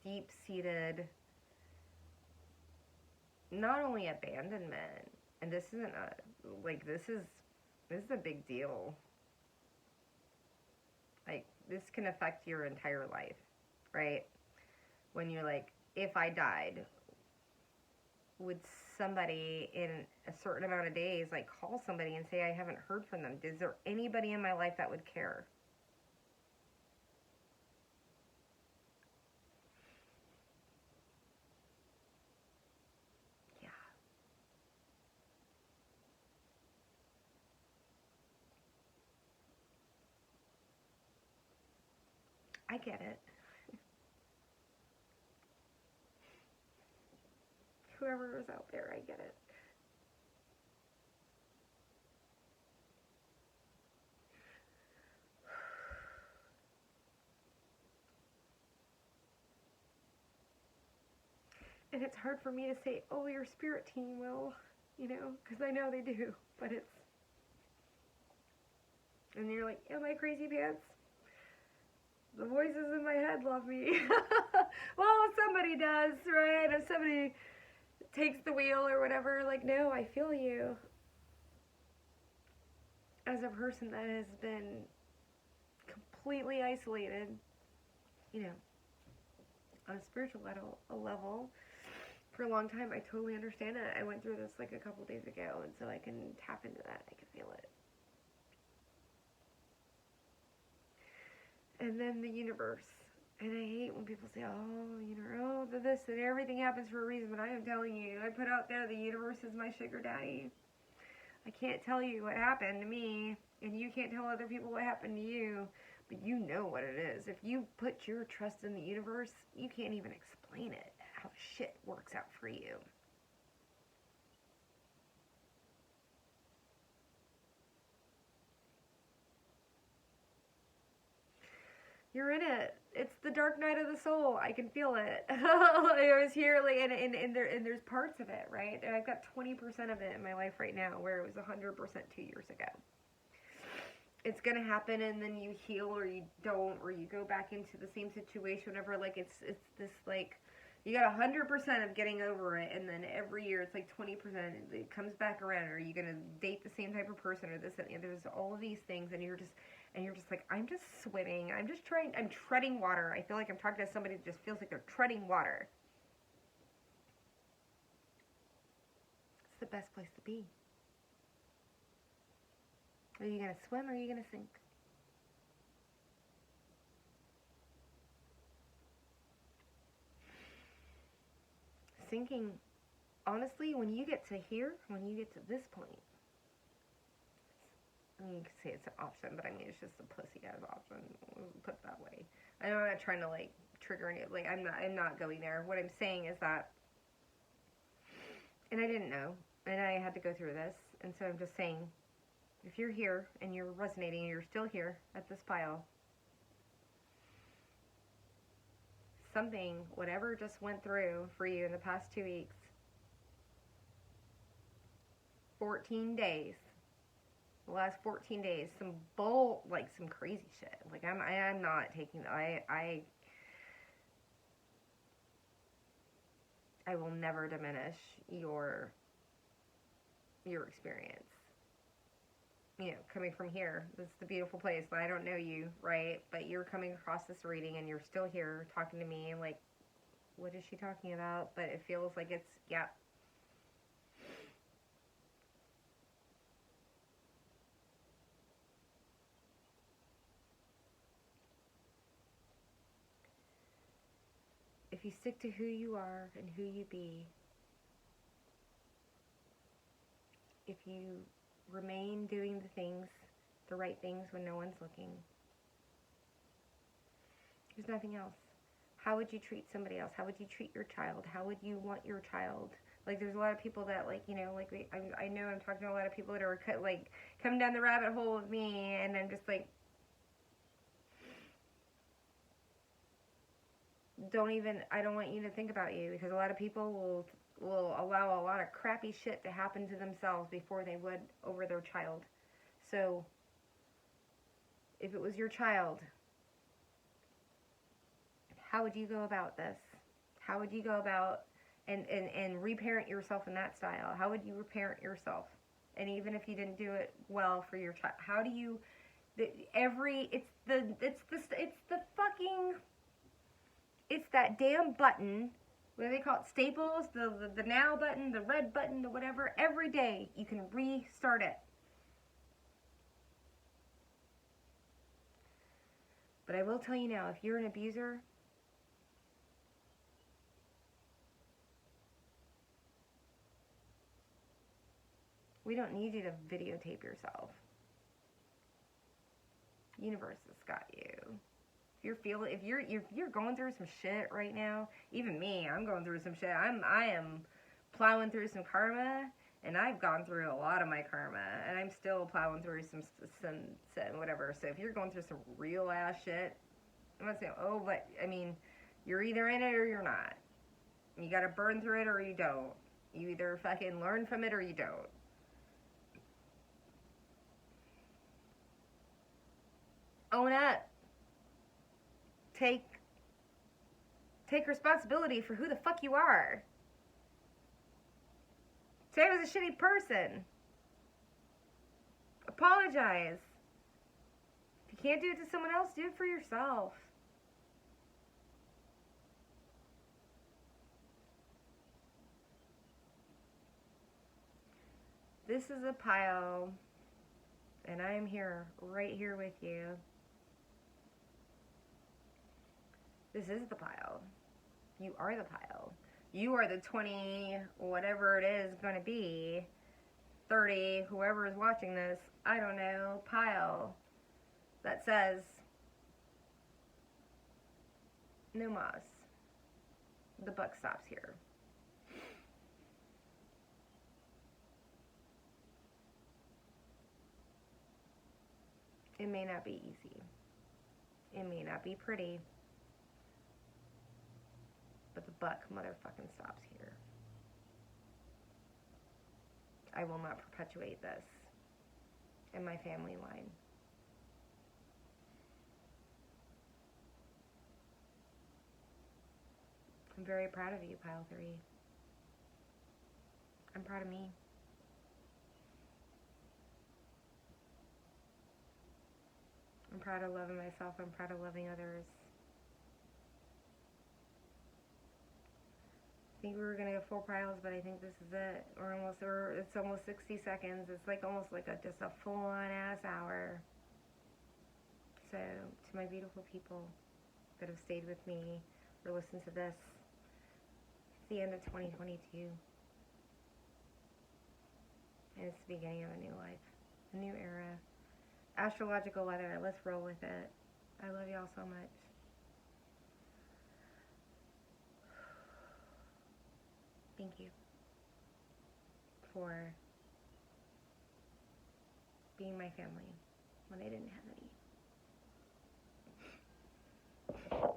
deep-seated, not only abandonment, and this isn't this is a big deal. Like, this can affect your entire life, right? When you're like, if I died, would somebody in a certain amount of days, like, call somebody and say, I haven't heard from them? Is there anybody in my life that would care? Yeah. I get it. Whoever is out there, I get it. And it's hard for me to say, oh, your spirit team will, you know, because I know they do, but it's, and you're like, am I crazy pants? The voices in my head love me. Well, if somebody does, right? If somebody takes the wheel or whatever, like, no, I feel you. As a person that has been completely isolated, you know, on a spiritual level, for a long time, I totally understand it. I went through this, like, a couple days ago, and so I can tap into that. I can feel it. And then the universe. And I hate when people say, oh, you know, oh, this and everything happens for a reason. But I am telling you, I put out there, the universe is my sugar daddy. I can't tell you what happened to me, and you can't tell other people what happened to you, but you know what it is. If you put your trust in the universe, you can't even explain it, how shit works out for you. You're in it. It's the dark night of the soul. I can feel it. I was here, like, and there's parts of it, right? And I've got 20% of it in my life right now, where it was 100% 2 years ago. It's gonna happen, and then you heal, or you don't, or you go back into the same situation, whatever. Like, it's this, like, you got 100% of getting over it, and then every year it's like 20%. It comes back around. Or are you gonna date the same type of person, or this and there's all of these things, and you're just like, I'm just swimming. I'm treading water. I feel like I'm talking to somebody that just feels like they're treading water. It's the best place to be. Are you going to swim, or are you going to sink? Sinking, honestly, when you get to here, when you get to this point, I mean, you could say it's an option, but I mean, it's just a pussy-ass option. Put it that way. I know I'm not trying to, like, trigger any, like, I'm not going there. What I'm saying is that, and I didn't know, and I had to go through this, and so I'm just saying, if you're here, and you're resonating, and you're still here at this pile, something, whatever just went through for you in the past 2 weeks, 14 days, the last 14 days, some some crazy shit. Like, I'm not taking, I will never diminish your experience. You know, coming from here, this is the beautiful place, but I don't know you, right? But you're coming across this reading, and you're still here talking to me, and like, what is she talking about? But it feels like it's, yeah. If you stick to who you are and who you be, if you remain doing the right things when no one's looking, there's nothing else. How would you treat somebody else? How would you treat your child? How would you want your child? Like, there's a lot of people that, like, you know, like, I know I'm talking to a lot of people that are, like, coming down the rabbit hole with me, and I'm just like, I don't want you to think about you, because a lot of people will allow a lot of crappy shit to happen to themselves before they would over their child. So, if it was your child, how would you go about this? How would you go about and reparent yourself in that style? How would you reparent yourself? And even if you didn't do it well for your child, how do you, it's that damn button, what do they call it, staples, the now button, the red button, the whatever, every day you can restart it. But I will tell you now, if you're an abuser, we don't need you to videotape yourself. Universe has got you. If you're going through some shit right now, even me, I'm going through some shit. I am plowing through some karma, and I've gone through a lot of my karma, and I'm still plowing through some whatever. So if you're going through some real ass shit, I'm not saying, oh, but I mean, you're either in it or you're not. You gotta burn through it or you don't. You either fucking learn from it or you don't. Own up. Take responsibility for who the fuck you are. Say I was a shitty person. Apologize. If you can't do it to someone else, do it for yourself. This is a pile, and I'm here, right here with you. This is the pile. You are the pile. You are the 20, whatever it is going to be, 30, whoever is watching this, I don't know, pile that says, no mas. The buck stops here. It may not be easy. It may not be pretty. But the buck motherfucking stops here. I will not perpetuate this in my family line. I'm very proud of you, Pile 3. I'm proud of me. I'm proud of loving myself. I'm proud of loving others. I think we were gonna go 4 piles, but I think this is it. It's almost 60 seconds. It's like almost like just a full-on ass hour. So, to my beautiful people that have stayed with me or listened to this, it's the end of 2022. And it's the beginning of a new life, a new era, astrological weather. Let's roll with it. I love y'all so much. Thank you for being my family when I didn't have any.